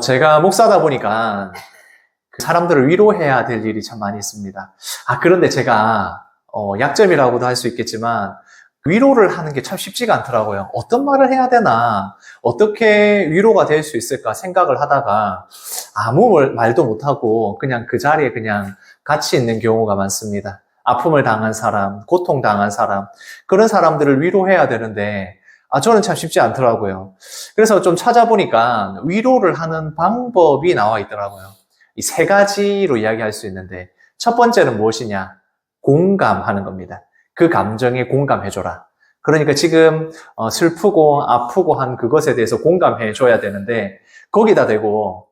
제가 목사다 보니까 그 사람들을 위로해야 될 일이 참 많이 있습니다. 그런데 제가, 약점이라고도 할 수 있겠지만, 위로를 하는 게 참 쉽지가 않더라고요. 어떤 말을 해야 되나, 어떻게 위로가 될 수 있을까 생각을 하다가, 아무 말도 못하고, 그냥 그 자리에 그냥 같이 있는 경우가 많습니다. 아픔을 당한 사람, 고통당한 사람, 그런 사람들을 위로해야 되는데, 저는 참 쉽지 않더라고요. 그래서 좀 찾아보니까 위로를 하는 방법이 나와 있더라고요. 이 세 가지로 이야기할 수 있는데, 첫 번째는 무엇이냐? 공감하는 겁니다. 그 감정에 공감해줘라. 그러니까 지금 슬프고 아프고 한 그것에 대해서 공감해줘야 되는데, 거기다 대고,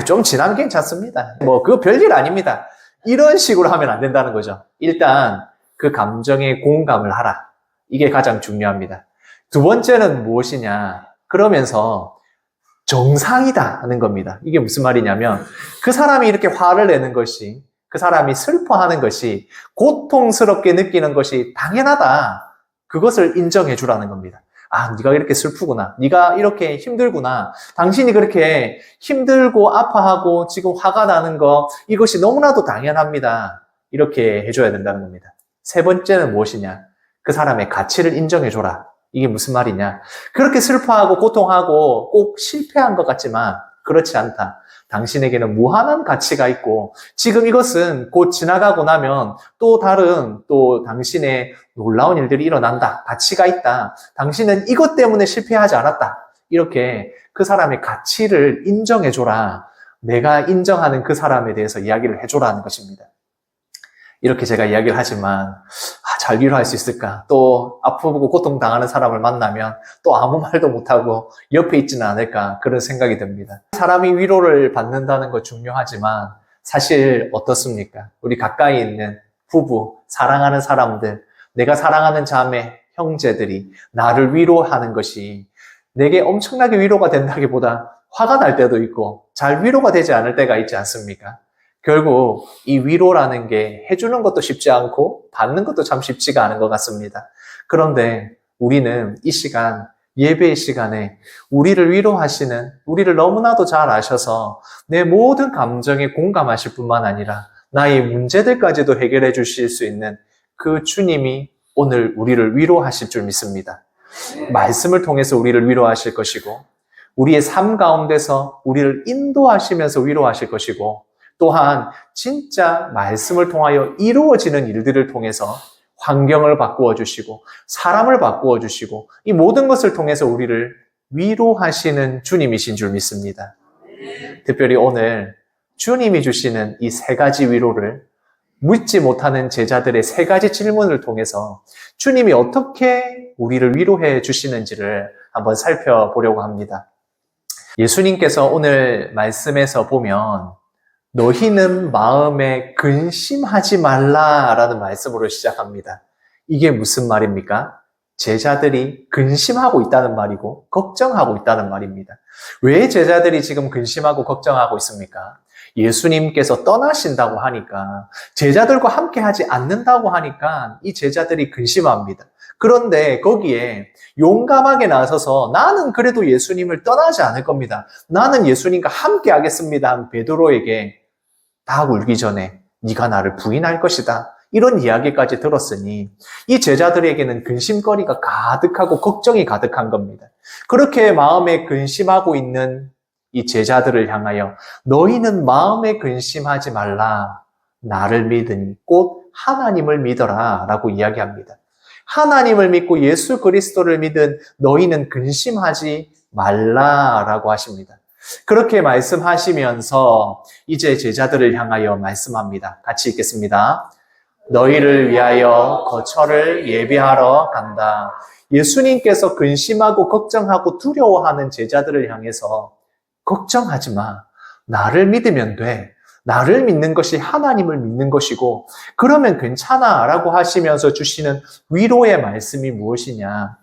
좀 지나면 괜찮습니다. 그거 별일 아닙니다. 이런 식으로 하면 안 된다는 거죠. 일단, 그 감정에 공감을 하라. 이게 가장 중요합니다. 두 번째는 무엇이냐? 그러면서 정상이다 하는 겁니다. 이게 무슨 말이냐면 그 사람이 이렇게 화를 내는 것이, 그 사람이 슬퍼하는 것이, 고통스럽게 느끼는 것이 당연하다. 그것을 인정해 주라는 겁니다. 네가 이렇게 슬프구나. 네가 이렇게 힘들구나. 당신이 그렇게 힘들고 아파하고 지금 화가 나는 거, 이것이 너무나도 당연합니다. 이렇게 해줘야 된다는 겁니다. 세 번째는 무엇이냐? 그 사람의 가치를 인정해 줘라. 이게 무슨 말이냐? 그렇게 슬퍼하고 고통하고 꼭 실패한 것 같지만 그렇지 않다. 당신에게는 무한한 가치가 있고 지금 이것은 곧 지나가고 나면 또 다른 또 당신의 놀라운 일들이 일어난다. 가치가 있다. 당신은 이것 때문에 실패하지 않았다. 이렇게 그 사람의 가치를 인정해줘라. 내가 인정하는 그 사람에 대해서 이야기를 해줘라는 것입니다. 이렇게 제가 이야기를 하지만 잘 위로할 수 있을까? 또 아프고 고통당하는 사람을 만나면 또 아무 말도 못하고 옆에 있지는 않을까? 그런 생각이 듭니다. 사람이 위로를 받는다는 거 중요하지만 사실 어떻습니까? 우리 가까이 있는 부부, 사랑하는 사람들, 내가 사랑하는 자매, 형제들이 나를 위로하는 것이 내게 엄청나게 위로가 된다기보다 화가 날 때도 있고 잘 위로가 되지 않을 때가 있지 않습니까? 결국 이 위로라는 게 해주는 것도 쉽지 않고 받는 것도 참 쉽지가 않은 것 같습니다. 그런데 우리는 이 시간, 예배의 시간에 우리를 위로하시는, 우리를 너무나도 잘 아셔서 내 모든 감정에 공감하실 뿐만 아니라 나의 문제들까지도 해결해 주실 수 있는 그 주님이 오늘 우리를 위로하실 줄 믿습니다. 말씀을 통해서 우리를 위로하실 것이고 우리의 삶 가운데서 우리를 인도하시면서 위로하실 것이고 또한 진짜 말씀을 통하여 이루어지는 일들을 통해서 환경을 바꾸어 주시고 사람을 바꾸어 주시고 이 모든 것을 통해서 우리를 위로하시는 주님이신 줄 믿습니다. 특별히 오늘 주님이 주시는 이 세 가지 위로를 묻지 못하는 제자들의 세 가지 질문을 통해서 주님이 어떻게 우리를 위로해 주시는지를 한번 살펴보려고 합니다. 예수님께서 오늘 말씀에서 보면 너희는 마음에 근심하지 말라라는 말씀으로 시작합니다. 이게 무슨 말입니까? 제자들이 근심하고 있다는 말이고 걱정하고 있다는 말입니다. 왜 제자들이 지금 근심하고 걱정하고 있습니까? 예수님께서 떠나신다고 하니까 제자들과 함께 하지 않는다고 하니까 이 제자들이 근심합니다. 그런데 거기에 용감하게 나서서 나는 그래도 예수님을 떠나지 않을 겁니다. 나는 예수님과 함께 하겠습니다. 한 베드로에게 다 울기 전에 네가 나를 부인할 것이다. 이런 이야기까지 들었으니 이 제자들에게는 근심거리가 가득하고 걱정이 가득한 겁니다. 그렇게 마음에 근심하고 있는 이 제자들을 향하여 너희는 마음에 근심하지 말라. 나를 믿으니 곧 하나님을 믿어라 라고 이야기합니다. 하나님을 믿고 예수 그리스도를 믿은 너희는 근심하지 말라라고 하십니다. 그렇게 말씀하시면서 이제 제자들을 향하여 말씀합니다. 같이 읽겠습니다. 너희를 위하여 거처를 예비하러 간다. 예수님께서 근심하고 걱정하고 두려워하는 제자들을 향해서 걱정하지 마. 나를 믿으면 돼. 나를 믿는 것이 하나님을 믿는 것이고 그러면 괜찮아 라고 하시면서 주시는 위로의 말씀이 무엇이냐?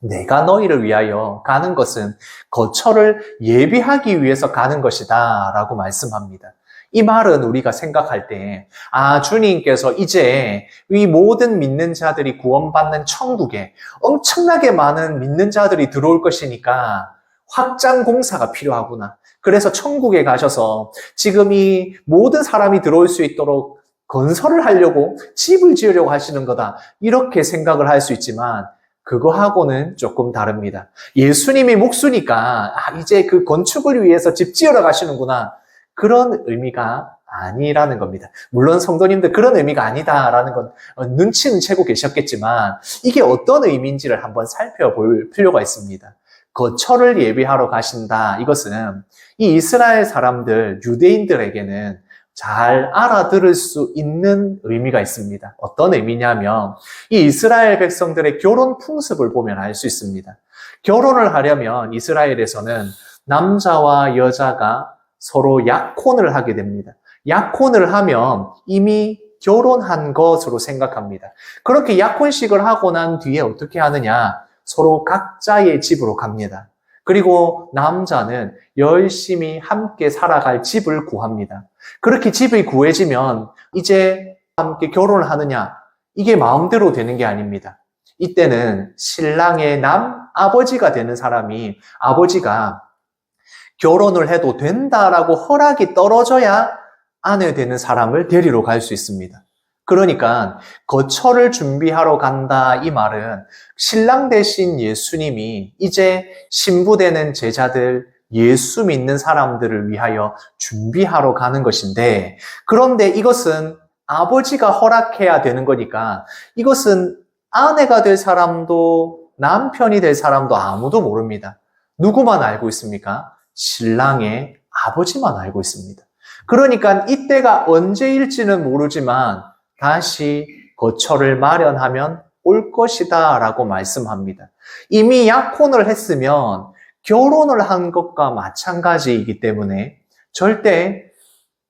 내가 너희를 위하여 가는 것은 거처를 예비하기 위해서 가는 것이다 라고 말씀합니다. 이 말은 우리가 생각할 때 주님께서 이제 이 모든 믿는 자들이 구원받는 천국에 엄청나게 많은 믿는 자들이 들어올 것이니까 확장 공사가 필요하구나. 그래서 천국에 가셔서 지금 이 모든 사람이 들어올 수 있도록 건설을 하려고 집을 지으려고 하시는 거다. 이렇게 생각을 할 수 있지만 그거하고는 조금 다릅니다. 예수님이 목수니까 이제 그 건축을 위해서 집 지으러 가시는구나. 그런 의미가 아니라는 겁니다. 물론 성도님들 그런 의미가 아니다라는 건 눈치는 채고 계셨겠지만 이게 어떤 의미인지를 한번 살펴볼 필요가 있습니다. 거처를 예비하러 가신다. 이것은 이 이스라엘 사람들, 유대인들에게는 잘 알아들을 수 있는 의미가 있습니다. 어떤 의미냐면 이 이스라엘 백성들의 결혼 풍습을 보면 알 수 있습니다. 결혼을 하려면 이스라엘에서는 남자와 여자가 서로 약혼을 하게 됩니다. 약혼을 하면 이미 결혼한 것으로 생각합니다. 그렇게 약혼식을 하고 난 뒤에 어떻게 하느냐? 서로 각자의 집으로 갑니다. 그리고 남자는 열심히 함께 살아갈 집을 구합니다. 그렇게 집이 구해지면 이제 함께 결혼을 하느냐? 이게 마음대로 되는 게 아닙니다. 이때는 신랑의 아버지가 되는 사람이 아버지가 결혼을 해도 된다라고 허락이 떨어져야 아내 되는 사람을 데리러 갈 수 있습니다. 그러니까 거처를 준비하러 간다 이 말은 신랑 대신 예수님이 이제 신부 되는 제자들, 예수 믿는 사람들을 위하여 준비하러 가는 것인데, 그런데 이것은 아버지가 허락해야 되는 거니까 이것은 아내가 될 사람도 남편이 될 사람도 아무도 모릅니다. 누구만 알고 있습니까? 신랑의 아버지만 알고 있습니다. 그러니까 이때가 언제일지는 모르지만 다시 거처를 마련하면 올 것이다 라고 말씀합니다. 이미 약혼을 했으면 결혼을 한 것과 마찬가지이기 때문에 절대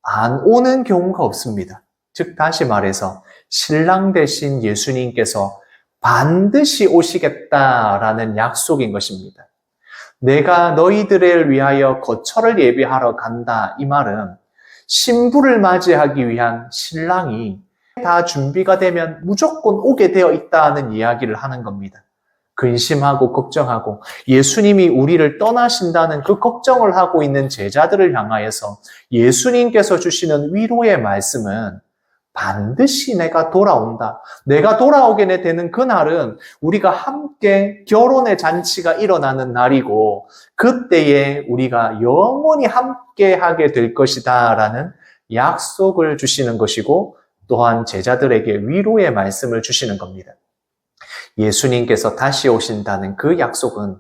안 오는 경우가 없습니다. 즉 다시 말해서 신랑 대신 예수님께서 반드시 오시겠다라는 약속인 것입니다. 내가 너희들을 위하여 거처를 예비하러 간다 이 말은 신부를 맞이하기 위한 신랑이 다 준비가 되면 무조건 오게 되어 있다는 이야기를 하는 겁니다. 근심하고 걱정하고 예수님이 우리를 떠나신다는 그 걱정을 하고 있는 제자들을 향하여서 예수님께서 주시는 위로의 말씀은 반드시 내가 돌아온다. 내가 돌아오게 되는 그날은 우리가 함께 결혼의 잔치가 일어나는 날이고 그때에 우리가 영원히 함께 하게 될 것이다 라는 약속을 주시는 것이고 또한 제자들에게 위로의 말씀을 주시는 겁니다. 예수님께서 다시 오신다는 그 약속은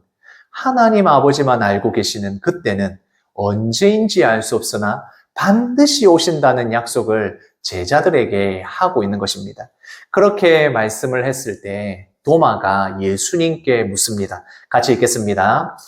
하나님 아버지만 알고 계시는 그때는 언제인지 알 수 없으나 반드시 오신다는 약속을 제자들에게 하고 있는 것입니다. 그렇게 말씀을 했을 때 도마가 예수님께 묻습니다. 같이 읽겠습니다.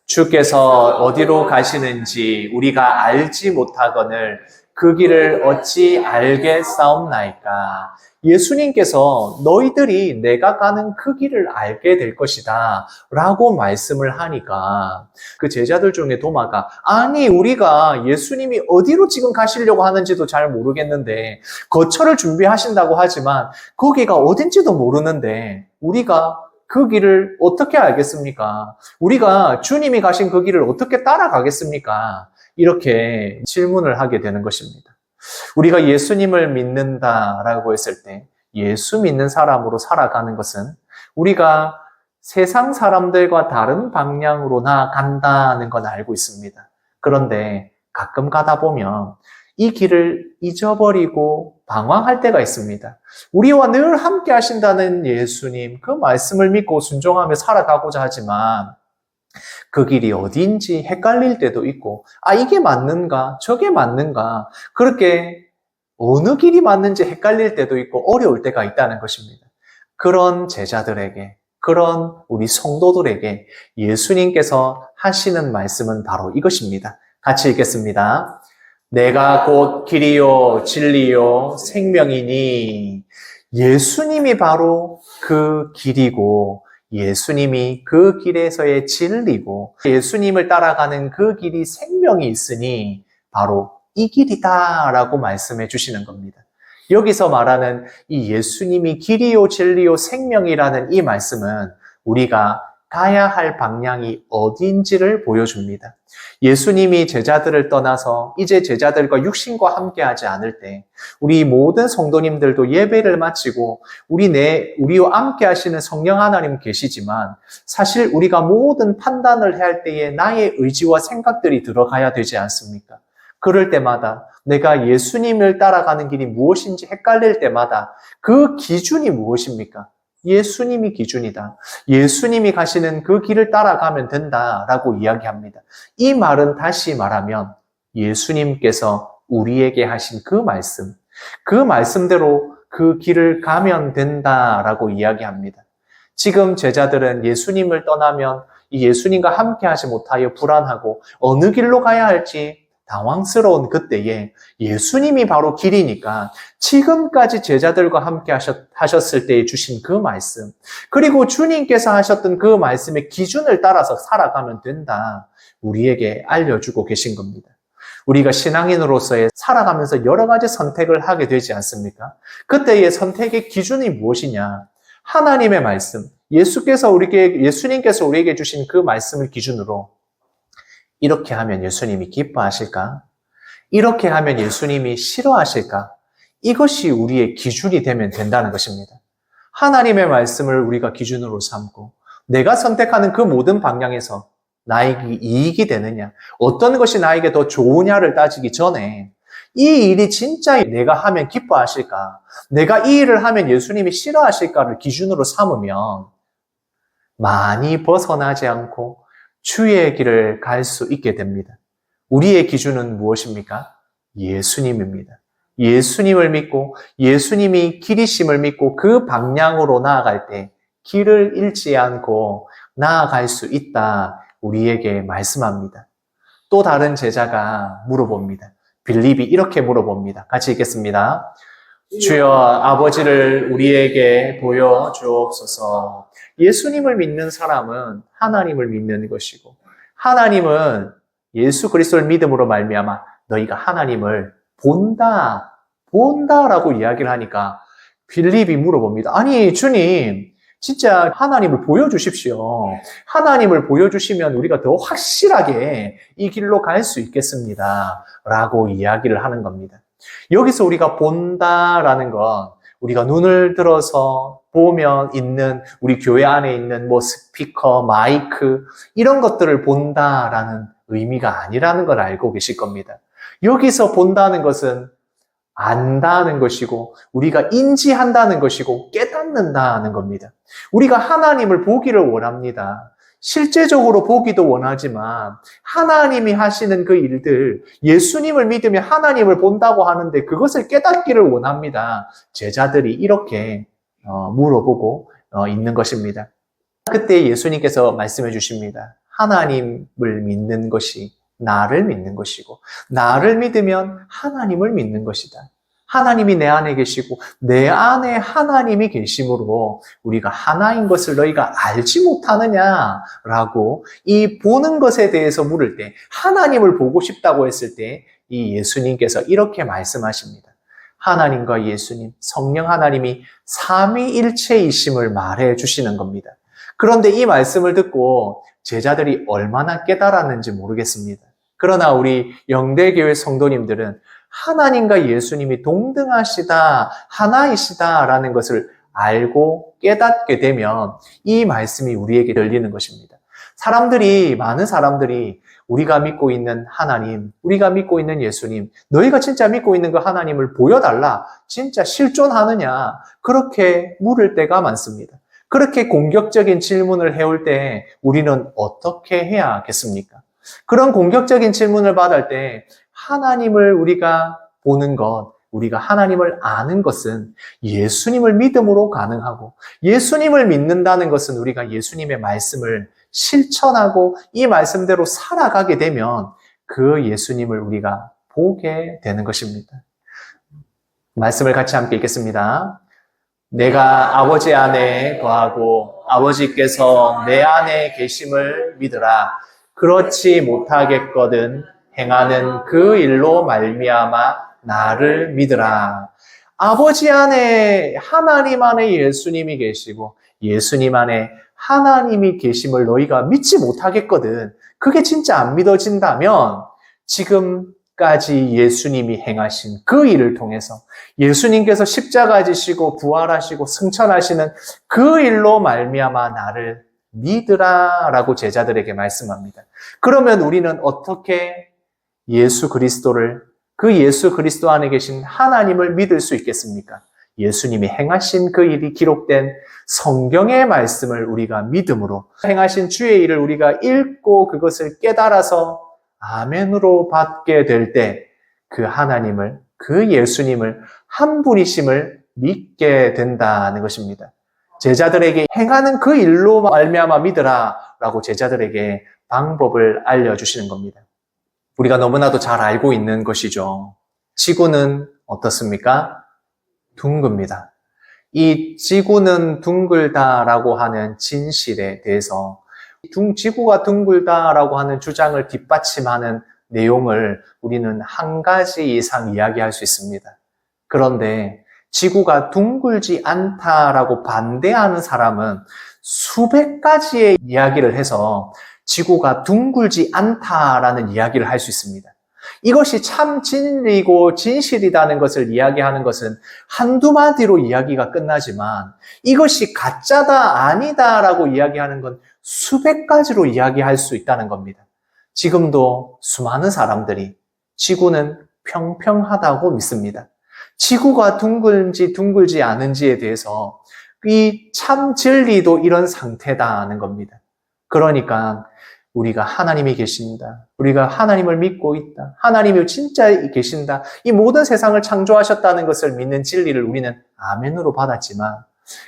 주께서 어디로 가시는지 우리가 알지 못하거늘 그 길을 어찌 알겠사옵나이까. 예수님께서 너희들이 내가 가는 그 길을 알게 될 것이다 라고 말씀을 하니까 그 제자들 중에 도마가 아니 우리가 예수님이 어디로 지금 가시려고 하는지도 잘 모르겠는데 거처를 준비하신다고 하지만 거기가 어딘지도 모르는데 우리가 그 길을 어떻게 알겠습니까? 우리가 주님이 가신 그 길을 어떻게 따라가겠습니까? 이렇게 질문을 하게 되는 것입니다. 우리가 예수님을 믿는다라고 했을 때 예수 믿는 사람으로 살아가는 것은 우리가 세상 사람들과 다른 방향으로 나아간다는 건 알고 있습니다. 그런데 가끔 가다 보면 이 길을 잊어버리고 방황할 때가 있습니다. 우리와 늘 함께 하신다는 예수님, 그 말씀을 믿고 순종하며 살아가고자 하지만 그 길이 어디인지 헷갈릴 때도 있고 이게 맞는가 저게 맞는가 그렇게 어느 길이 맞는지 헷갈릴 때도 있고 어려울 때가 있다는 것입니다. 그런 제자들에게 그런 우리 성도들에게 예수님께서 하시는 말씀은 바로 이것입니다. 같이 읽겠습니다. 내가 곧 길이요 진리요 생명이니 예수님이 바로 그 길이고 예수님이 그 길에서의 진리고 예수님을 따라가는 그 길이 생명이 있으니 바로 이 길이다 라고 말씀해 주시는 겁니다. 여기서 말하는 이 예수님이 길이요 진리요 생명이라는 이 말씀은 우리가 가야 할 방향이 어디인지를 보여줍니다. 예수님이 제자들을 떠나서 이제 제자들과 육신과 함께하지 않을 때 우리 모든 성도님들도 예배를 마치고 우리와 함께 하시는 성령 하나님 계시지만 사실 우리가 모든 판단을 해야 할 때에 나의 의지와 생각들이 들어가야 되지 않습니까? 그럴 때마다 내가 예수님을 따라가는 길이 무엇인지 헷갈릴 때마다 그 기준이 무엇입니까? 예수님이 기준이다. 예수님이 가시는 그 길을 따라가면 된다라고 이야기합니다. 이 말은 다시 말하면 예수님께서 우리에게 하신 그 말씀대로 그 길을 가면 된다라고 이야기합니다. 지금 제자들은 예수님을 떠나면 이 예수님과 함께하지 못하여 불안하고 어느 길로 가야 할지 당황스러운 그때에 예수님이 바로 길이니까 지금까지 제자들과 함께 하셨을 때에 주신 그 말씀, 그리고 주님께서 하셨던 그 말씀의 기준을 따라서 살아가면 된다, 우리에게 알려주고 계신 겁니다. 우리가 신앙인으로서의 살아가면서 여러 가지 선택을 하게 되지 않습니까? 그때의 선택의 기준이 무엇이냐? 하나님의 말씀, 예수님께서 우리에게 주신 그 말씀을 기준으로 이렇게 하면 예수님이 기뻐하실까? 이렇게 하면 예수님이 싫어하실까? 이것이 우리의 기준이 되면 된다는 것입니다. 하나님의 말씀을 우리가 기준으로 삼고 내가 선택하는 그 모든 방향에서 나에게 이익이 되느냐, 어떤 것이 나에게 더 좋으냐를 따지기 전에 이 일이 진짜 내가 하면 기뻐하실까? 내가 이 일을 하면 예수님이 싫어하실까를 기준으로 삼으면 많이 벗어나지 않고 주의 길을 갈 수 있게 됩니다. 우리의 기준은 무엇입니까? 예수님입니다. 예수님을 믿고 예수님이 길이심을 믿고 그 방향으로 나아갈 때 길을 잃지 않고 나아갈 수 있다, 우리에게 말씀합니다. 또 다른 제자가 물어봅니다. 빌립이 이렇게 물어봅니다. 같이 읽겠습니다. 주여, 아버지를 우리에게 보여주옵소서. 예수님을 믿는 사람은 하나님을 믿는 것이고 하나님은 예수 그리스도를 믿음으로 말미암아 너희가 하나님을 본다라고 이야기를 하니까 빌립이 물어봅니다. 아니 주님, 진짜 하나님을 보여주십시오. 하나님을 보여주시면 우리가 더 확실하게 이 길로 갈 수 있겠습니다 라고 이야기를 하는 겁니다. 여기서 우리가 본다라는 건 우리가 눈을 들어서 보면 있는 우리 교회 안에 있는 스피커, 마이크 이런 것들을 본다라는 의미가 아니라는 걸 알고 계실 겁니다. 여기서 본다는 것은 안다는 것이고 우리가 인지한다는 것이고 깨닫는다는 겁니다. 우리가 하나님을 보기를 원합니다. 실제적으로 보기도 원하지만 하나님이 하시는 그 일들, 예수님을 믿으며 하나님을 본다고 하는데 그것을 깨닫기를 원합니다. 제자들이 이렇게 물어보고 있는 것입니다. 그때 예수님께서 말씀해 주십니다. 하나님을 믿는 것이 나를 믿는 것이고 나를 믿으면 하나님을 믿는 것이다. 하나님이 내 안에 계시고 내 안에 하나님이 계심으로 우리가 하나인 것을 너희가 알지 못하느냐라고 이 보는 것에 대해서 물을 때 하나님을 보고 싶다고 했을 때 이 예수님께서 이렇게 말씀하십니다. 하나님과 예수님, 성령 하나님이 삼위일체이심을 말해 주시는 겁니다. 그런데 이 말씀을 듣고 제자들이 얼마나 깨달았는지 모르겠습니다. 그러나 우리 영대교회 성도님들은 하나님과 예수님이 동등하시다, 하나이시다라는 것을 알고 깨닫게 되면 이 말씀이 우리에게 들리는 것입니다. 많은 사람들이 우리가 믿고 있는 하나님, 우리가 믿고 있는 예수님, 너희가 진짜 믿고 있는 그 하나님을 보여달라, 진짜 실존하느냐, 그렇게 물을 때가 많습니다. 그렇게 공격적인 질문을 해올 때 우리는 어떻게 해야겠습니까? 그런 공격적인 질문을 받을 때 하나님을 우리가 보는 것, 우리가 하나님을 아는 것은 예수님을 믿음으로 가능하고 예수님을 믿는다는 것은 우리가 예수님의 말씀을 실천하고 이 말씀대로 살아가게 되면 그 예수님을 우리가 보게 되는 것입니다. 말씀을 같이 함께 읽겠습니다. 내가 아버지 안에 거하고 아버지께서 내 안에 계심을 믿으라. 그렇지 못하겠거든 행하는 그 일로 말미암아 나를 믿으라. 아버지 안에, 하나님 안에 예수님이 계시고 예수님 안에 하나님이 계심을 너희가 믿지 못하겠거든. 그게 진짜 안 믿어진다면 지금까지 예수님이 행하신 그 일을 통해서 예수님께서 십자가 지시고 부활하시고 승천하시는 그 일로 말미암아 나를 믿으라라고 제자들에게 말씀합니다. 그러면 우리는 어떻게 예수 그리스도를, 그 예수 그리스도 안에 계신 하나님을 믿을 수 있겠습니까? 예수님이 행하신 그 일이 기록된 성경의 말씀을 우리가 믿음으로, 행하신 주의 일을 우리가 읽고 그것을 깨달아서 아멘으로 받게 될 때 그 하나님을, 그 예수님을 한 분이심을 믿게 된다는 것입니다. 제자들에게 행하는 그 일로 말미암아 믿으라 라고 제자들에게 방법을 알려주시는 겁니다. 우리가 너무나도 잘 알고 있는 것이죠. 지구는 어떻습니까? 둥급니다. 이 지구는 둥글다라고 하는 진실에 대해서 지구가 둥글다라고 하는 주장을 뒷받침하는 내용을 우리는 한 가지 이상 이야기할 수 있습니다. 그런데 지구가 둥글지 않다라고 반대하는 사람은 수백 가지의 이야기를 해서 지구가 둥글지 않다라는 이야기를 할 수 있습니다. 이것이 참 진리고 진실이라는 것을 이야기하는 것은 한두 마디로 이야기가 끝나지만 이것이 가짜다 아니다라고 이야기하는 건 수백 가지로 이야기할 수 있다는 겁니다. 지금도 수많은 사람들이 지구는 평평하다고 믿습니다. 지구가 둥글지 둥글지 않은지에 대해서 이 참 진리도 이런 상태다는 겁니다. 그러니까 우리가 하나님이 계신다. 우리가 하나님을 믿고 있다. 하나님이 진짜 계신다. 이 모든 세상을 창조하셨다는 것을 믿는 진리를 우리는 아멘으로 받았지만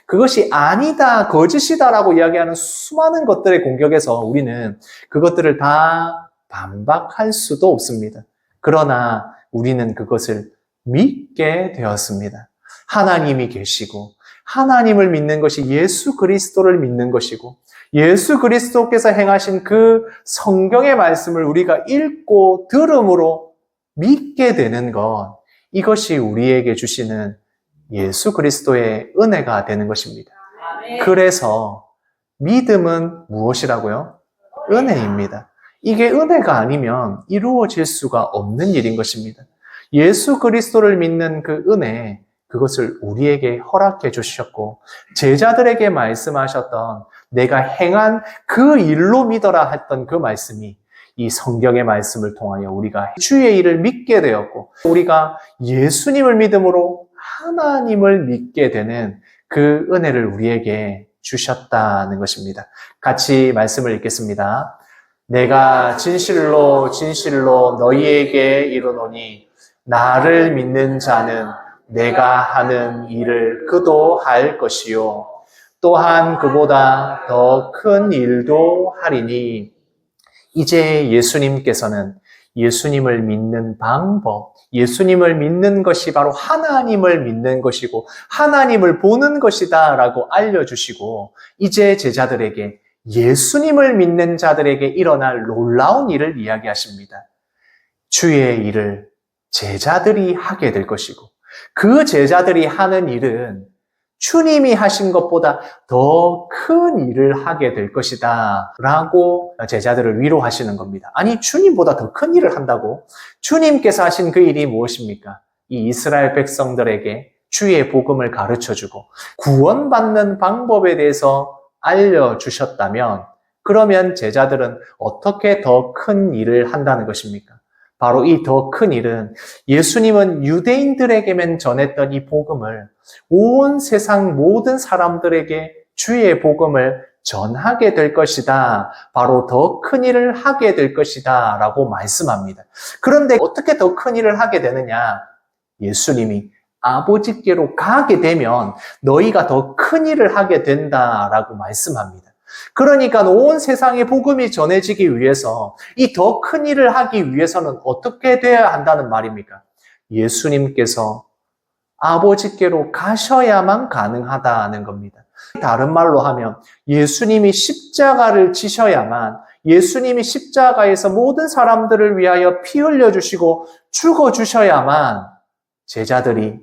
그것이 아니다, 거짓이다라고 이야기하는 수많은 것들의 공격에서 우리는 그것들을 다 반박할 수도 없습니다. 그러나 우리는 그것을 믿게 되었습니다. 하나님이 계시고 하나님을 믿는 것이 예수 그리스도를 믿는 것이고 예수 그리스도께서 행하신 그 성경의 말씀을 우리가 읽고 들음으로 믿게 되는 것, 이것이 우리에게 주시는 예수 그리스도의 은혜가 되는 것입니다. 그래서 믿음은 무엇이라고요? 은혜입니다. 이게 은혜가 아니면 이루어질 수가 없는 일인 것입니다. 예수 그리스도를 믿는 그 은혜, 그것을 우리에게 허락해 주셨고 제자들에게 말씀하셨던 내가 행한 그 일로 믿어라 했던 그 말씀이 이 성경의 말씀을 통하여 우리가 주의 일을 믿게 되었고 우리가 예수님을 믿음으로 하나님을 믿게 되는 그 은혜를 우리에게 주셨다는 것입니다. 같이 말씀을 읽겠습니다. 내가 진실로 진실로 너희에게 이르노니 나를 믿는 자는 내가 하는 일을 그도 할 것이요 또한 그보다 더 큰 일도 하리니. 이제 예수님께서는 예수님을 믿는 방법, 예수님을 믿는 것이 바로 하나님을 믿는 것이고 하나님을 보는 것이다 라고 알려주시고 이제 제자들에게 예수님을 믿는 자들에게 일어날 놀라운 일을 이야기하십니다. 주의 일을 제자들이 하게 될 것이고 그 제자들이 하는 일은 주님이 하신 것보다 더 큰 일을 하게 될 것이다 라고 제자들을 위로하시는 겁니다. 아니 주님보다 더 큰 일을 한다고? 주님께서 하신 그 일이 무엇입니까? 이 이스라엘 백성들에게 주의 복음을 가르쳐주고 구원받는 방법에 대해서 알려주셨다면 그러면 제자들은 어떻게 더 큰 일을 한다는 것입니까? 바로 이 더 큰 일은 예수님은 유대인들에게만 전했던 이 복음을 온 세상 모든 사람들에게 주의 복음을 전하게 될 것이다. 바로 더 큰 일을 하게 될 것이다 라고 말씀합니다. 그런데 어떻게 더 큰 일을 하게 되느냐? 예수님이 아버지께로 가게 되면 너희가 더 큰 일을 하게 된다라고 말씀합니다. 그러니까 온 세상에 복음이 전해지기 위해서 이 더 큰 일을 하기 위해서는 어떻게 돼야 한다는 말입니까? 예수님께서 아버지께로 가셔야만 가능하다는 겁니다. 다른 말로 하면 예수님이 십자가를 지셔야만, 예수님이 십자가에서 모든 사람들을 위하여 피 흘려주시고 죽어주셔야만 제자들이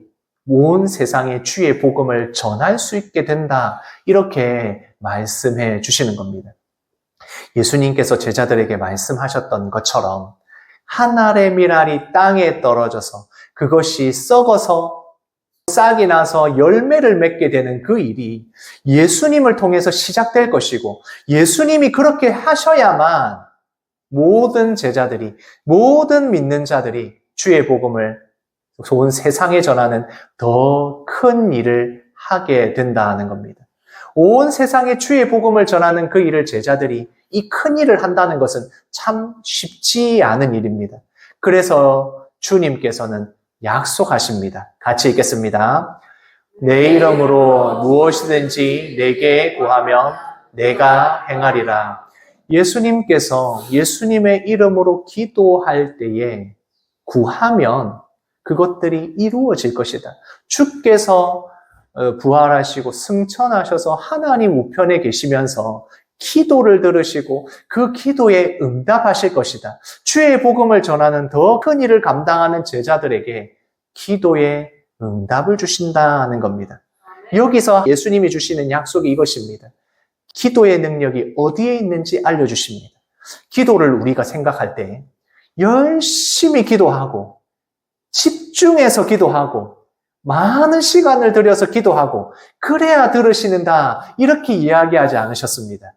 온 세상에 주의 복음을 전할 수 있게 된다. 이렇게 말씀해 주시는 겁니다. 예수님께서 제자들에게 말씀하셨던 것처럼 한 알의 밀알이 땅에 떨어져서 그것이 썩어서 싹이 나서 열매를 맺게 되는 그 일이 예수님을 통해서 시작될 것이고, 예수님이 그렇게 하셔야만 모든 제자들이, 모든 믿는 자들이 주의 복음을 온 세상에 전하는 더 큰 일을 하게 된다는 겁니다. 온 세상에 주의 복음을 전하는 그 일을 제자들이 이 큰 일을 한다는 것은 참 쉽지 않은 일입니다. 그래서 주님께서는 약속하십니다. 같이 읽겠습니다. 내 이름으로 무엇이든지 내게 구하면 내가 행하리라. 예수님께서 예수님의 이름으로 기도할 때에 구하면 그것들이 이루어질 것이다. 주께서 부활하시고 승천하셔서 하나님 우편에 계시면서 기도를 들으시고 그 기도에 응답하실 것이다. 주의 복음을 전하는 더 큰 일을 감당하는 제자들에게 기도에 응답을 주신다는 겁니다. 여기서 예수님이 주시는 약속이 이것입니다. 기도의 능력이 어디에 있는지 알려주십니다. 기도를 우리가 생각할 때 열심히 기도하고 집중해서 기도하고 많은 시간을 들여서 기도하고 그래야 들으시는다 이렇게 이야기하지 않으셨습니다.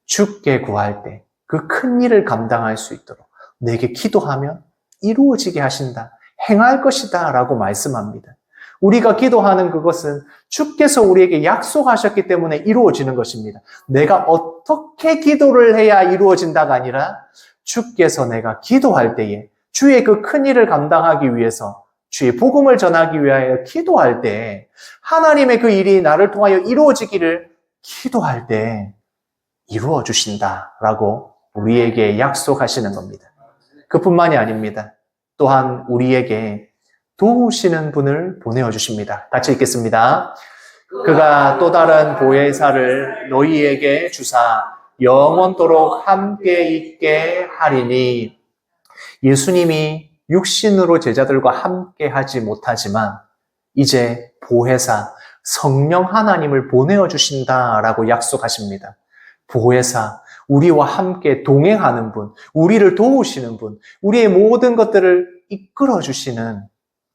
주께 구할 때 그 큰 일을 감당할 수 있도록 내게 기도하면 이루어지게 하신다. 행할 것이다 라고 말씀합니다. 우리가 기도하는 그것은 주께서 우리에게 약속하셨기 때문에 이루어지는 것입니다. 내가 어떻게 기도를 해야 이루어진다가 아니라 주께서 내가 기도할 때에 주의 그 큰 일을 감당하기 위해서 주의 복음을 전하기 위하여 기도할 때 하나님의 그 일이 나를 통하여 이루어지기를 기도할 때 이루어 주신다라고 우리에게 약속하시는 겁니다. 그뿐만이 아닙니다. 또한 우리에게 도우시는 분을 보내어 주십니다. 같이 읽겠습니다. 그가 또 다른 보혜사를 너희에게 주사 영원토록 함께 있게 하리니. 예수님이 육신으로 제자들과 함께 하지 못하지만 이제 보혜사 성령 하나님을 보내어 주신다라고 약속하십니다. 보혜사, 우리와 함께 동행하는 분, 우리를 도우시는 분, 우리의 모든 것들을 이끌어 주시는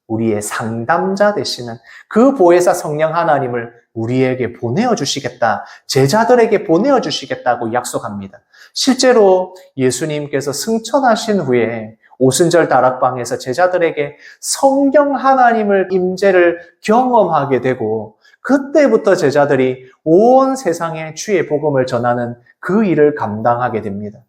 우리의 상담자 되시는 그 보혜사 성령 하나님을 우리에게 보내어 주시겠다, 제자들에게 보내어 주시겠다고 약속합니다. 실제로 예수님께서 승천하신 후에 오순절 다락방에서 제자들에게 성령 하나님을 임재를 경험하게 되고 그때부터 제자들이 온 세상에 주의 복음을 전하는 그 일을 감당하게 됩니다.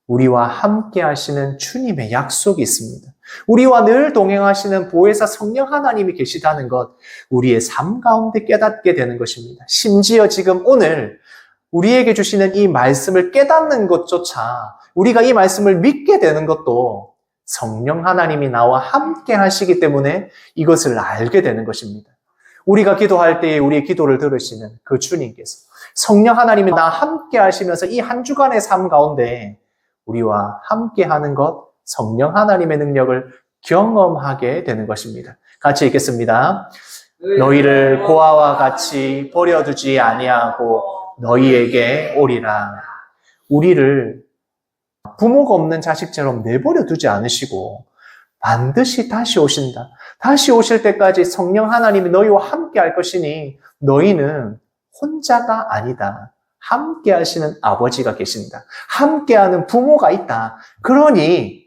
우리와 함께 하시는 주님의 약속이 있습니다. 우리와 늘 동행하시는 보혜사 성령 하나님이 계시다는 것, 우리의 삶 가운데 깨닫게 되는 것입니다. 심지어 지금 오늘 우리에게 주시는 이 말씀을 깨닫는 것조차, 우리가 이 말씀을 믿게 되는 것도 성령 하나님이 나와 함께 하시기 때문에 이것을 알게 되는 것입니다. 우리가 기도할 때에 우리의 기도를 들으시는 그 주님께서 성령 하나님이 나와 함께 하시면서 이 한 주간의 삶 가운데 우리와 함께 하는 것, 성령 하나님의 능력을 경험하게 되는 것입니다. 같이 읽겠습니다. 너희를 고아와 같이 버려두지 아니하고 너희에게 오리라. 우리를 부모가 없는 자식처럼 내버려 두지 않으시고 반드시 다시 오신다. 다시 오실 때까지 성령 하나님이 너희와 함께 할 것이니 너희는 혼자가 아니다. 함께 하시는 아버지가 계신다. 함께하는 부모가 있다. 그러니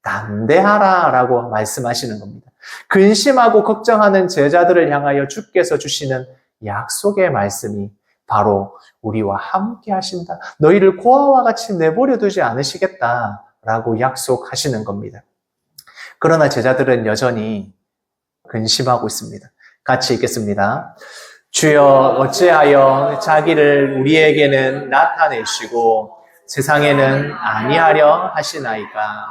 담대하라 라고 말씀하시는 겁니다. 근심하고 걱정하는 제자들을 향하여 주께서 주시는 약속의 말씀이 바로 우리와 함께 하신다. 너희를 고아와 같이 내버려 두지 않으시겠다 라고 약속하시는 겁니다. 그러나 제자들은 여전히 근심하고 있습니다. 같이 읽겠습니다. 주여 어찌하여 자기를 우리에게는 나타내시고 세상에는 아니하려 하시나이까.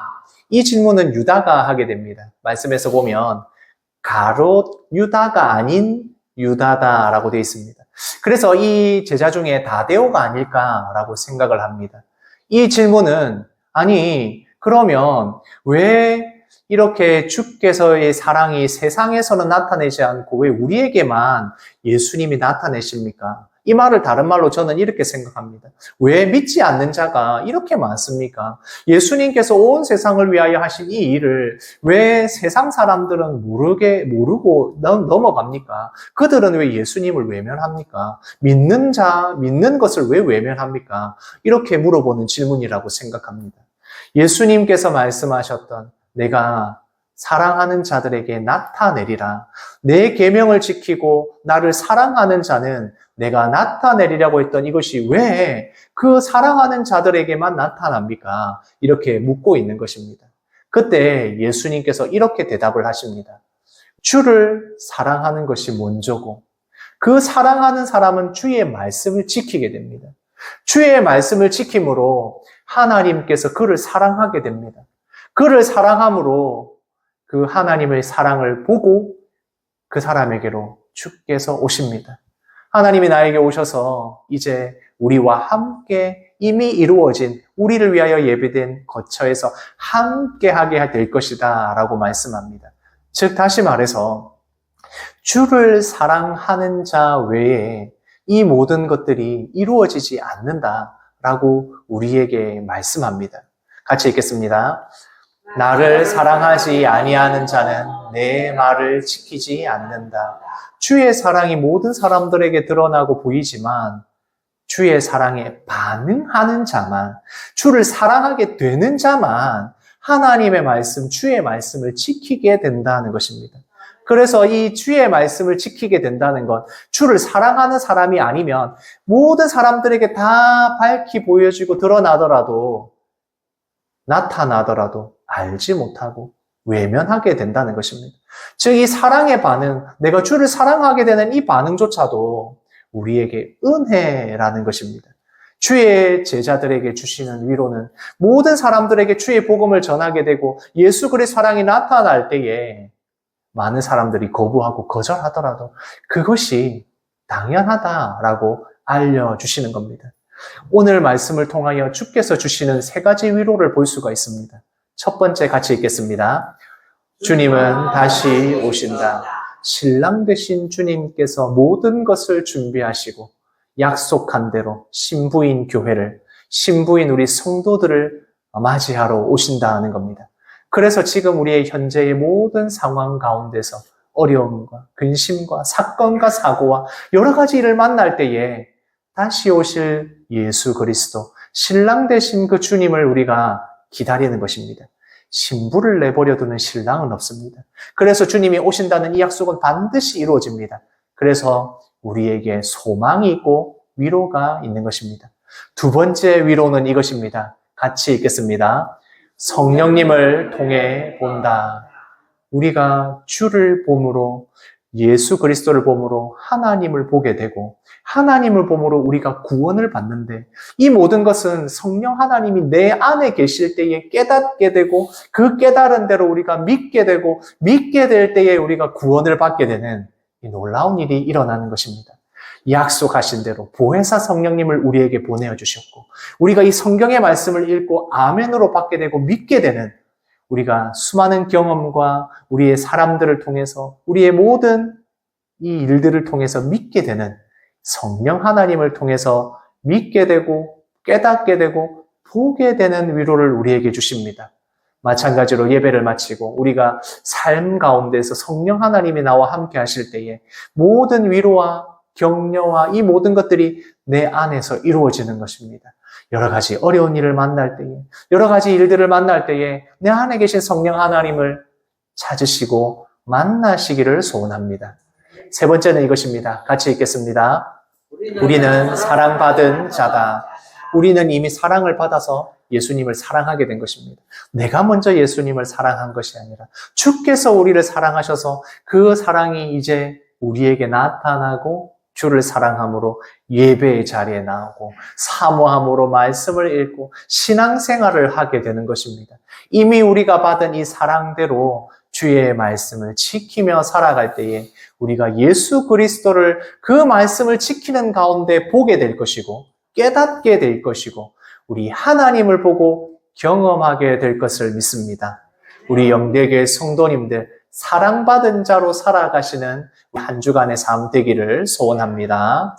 이 질문은 유다가 하게 됩니다. 말씀에서 보면 가롯 유다가 아닌 유다다라고 되어 있습니다. 그래서 이 제자 중에 다데오가 아닐까라고 생각을 합니다. 이 질문은 아니 그러면 왜 이렇게 주께서의 사랑이 세상에서는 나타내지 않고 왜 우리에게만 예수님이 나타내십니까? 이 말을 다른 말로 저는 이렇게 생각합니다. 왜 믿지 않는 자가 이렇게 많습니까? 예수님께서 온 세상을 위하여 하신 이 일을 왜 세상 사람들은 모르고 넘어갑니까? 그들은 왜 예수님을 외면합니까? 믿는 것을 왜 외면합니까? 이렇게 물어보는 질문이라고 생각합니다. 예수님께서 말씀하셨던 내가 사랑하는 자들에게 나타내리라. 내 계명을 지키고 나를 사랑하는 자는 내가 나타내리라고 했던 이것이 왜 그 사랑하는 자들에게만 나타납니까? 이렇게 묻고 있는 것입니다. 그때 예수님께서 이렇게 대답을 하십니다. 주를 사랑하는 것이 먼저고 그 사랑하는 사람은 주의 말씀을 지키게 됩니다. 주의 말씀을 지킴으로 하나님께서 그를 사랑하게 됩니다. 그를 사랑함으로 그 하나님의 사랑을 보고 그 사람에게로 주께서 오십니다. 하나님이 나에게 오셔서 이제 우리와 함께 이미 이루어진 우리를 위하여 예비된 거처에서 함께하게 될 것이다 라고 말씀합니다. 즉 다시 말해서 주를 사랑하는 자 외에 이 모든 것들이 이루어지지 않는다라고 우리에게 말씀합니다. 같이 읽겠습니다. 나를 사랑하지 아니하는 자는 내 말을 지키지 않는다. 주의 사랑이 모든 사람들에게 드러나고 보이지만 주의 사랑에 반응하는 자만, 주를 사랑하게 되는 자만 하나님의 말씀, 주의 말씀을 지키게 된다는 것입니다. 그래서 이 주의 말씀을 지키게 된다는 것, 주를 사랑하는 사람이 아니면 모든 사람들에게 다 밝히 보여지고 나타나더라도 알지 못하고 외면하게 된다는 것입니다. 즉, 이 사랑의 반응, 내가 주를 사랑하게 되는 이 반응조차도 우리에게 은혜라는 것입니다. 주의 제자들에게 주시는 위로는 모든 사람들에게 주의 복음을 전하게 되고 예수 그리스도의 사랑이 나타날 때에 많은 사람들이 거부하고 거절하더라도 그것이 당연하다라고 알려주시는 겁니다. 오늘 말씀을 통하여 주께서 주시는 세 가지 위로를 볼 수가 있습니다. 첫 번째 같이 읽겠습니다. 주님은 다시 오신다. 신랑 되신 주님께서 모든 것을 준비하시고 약속한 대로 신부인 교회를, 신부인 우리 성도들을 맞이하러 오신다는 겁니다. 그래서 지금 우리의 현재의 모든 상황 가운데서 어려움과 근심과 사건과 사고와 여러 가지 일을 만날 때에 다시 오실 예수 그리스도, 신랑 되신 그 주님을 우리가 기다리는 것입니다. 신부를 내버려 두는 신랑은 없습니다. 그래서 주님이 오신다는 이 약속은 반드시 이루어집니다. 그래서 우리에게 소망이 있고 위로가 있는 것입니다. 두 번째 위로는 이것입니다. 같이 읽겠습니다. 성령님을 통해 본다. 우리가 주를 봄으로 예수 그리스도를 봄으로 하나님을 보게 되고 하나님을 봄으로 우리가 구원을 받는데 이 모든 것은 성령 하나님이 내 안에 계실 때에 깨닫게 되고 그 깨달은 대로 우리가 믿게 되고 믿게 될 때에 우리가 구원을 받게 되는 이 놀라운 일이 일어나는 것입니다. 약속하신 대로 보혜사 성령님을 우리에게 보내어 주셨고 우리가 이 성경의 말씀을 읽고 아멘으로 받게 되고 믿게 되는 우리가 수많은 경험과 우리의 사람들을 통해서 우리의 모든 이 일들을 통해서 믿게 되는 성령 하나님을 통해서 믿게 되고 깨닫게 되고 보게 되는 위로를 우리에게 주십니다. 마찬가지로 예배를 마치고 우리가 삶 가운데서 성령 하나님이 나와 함께 하실 때에 모든 위로와 격려와 이 모든 것들이 내 안에서 이루어지는 것입니다. 여러 가지 어려운 일을 만날 때에, 여러 가지 일들을 만날 때에 내 안에 계신 성령 하나님을 찾으시고 만나시기를 소원합니다. 세 번째는 이것입니다. 같이 읽겠습니다. 우리는 사랑받은 자다. 우리는 이미 사랑을 받아서 예수님을 사랑하게 된 것입니다. 내가 먼저 예수님을 사랑한 것이 아니라 주께서 우리를 사랑하셔서 그 사랑이 이제 우리에게 나타나고 주를 사랑함으로 예배의 자리에 나오고 사모함으로 말씀을 읽고 신앙생활을 하게 되는 것입니다. 이미 우리가 받은 이 사랑대로 주의 말씀을 지키며 살아갈 때에 우리가 예수 그리스도를 그 말씀을 지키는 가운데 보게 될 것이고 깨닫게 될 것이고 우리 하나님을 보고 경험하게 될 것을 믿습니다. 우리 영대교회 성도님들 사랑받은 자로 살아가시는 한 주간의 삶 되기를 소원합니다.